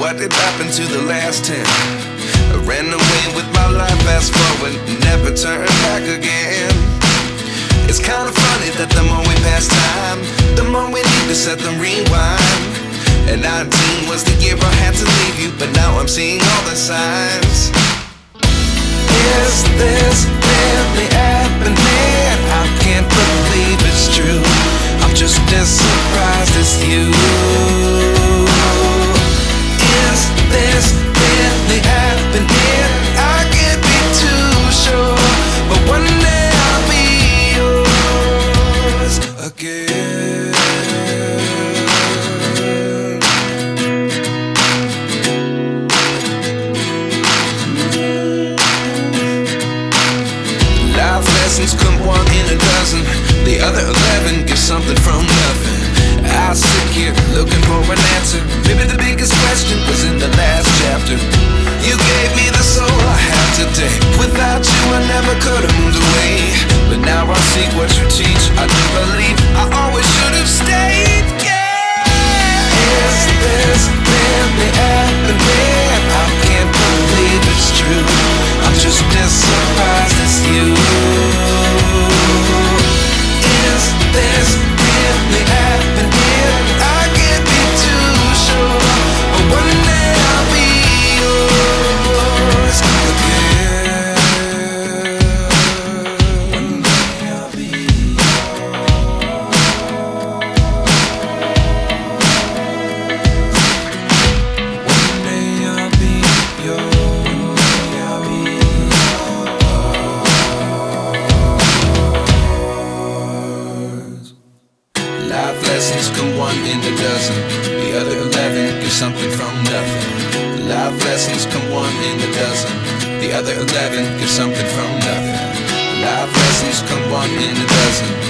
what did happen to the last 10? I ran away with my life, fast forward, never turn back again. It's kind of funny that the more we pass time, the more we need to set them rewind. And 19 was the year I had to leave you, but now I'm seeing all the signs. Is this really happening? I can't believe it's true. I'm just as surprised as you. Is this really happening? I can't be too sure, but one day I'll be yours again. Life lessons come one in a dozen. The other 11 get something from nothing. I sit here looking for an answer. Maybe the biggest question was in the last chapter. You gave me the soul I have today. Without you I never could have moved away. But now I see what you teach. I do believe I always should have stayed. Yeah. Is this really happening? I can't believe it's true. I'm just as surprised as you. Is this really happening? I can't be too sure, but one day I'll be yours again. One day I'll be yours. One day I'll be yours. One day I'll be yours. Life lessons come one in a dozen. The other 11 get something from nothing. Life lessons come one in a dozen. The other 11 get something from nothing. Life lessons come one in a dozen.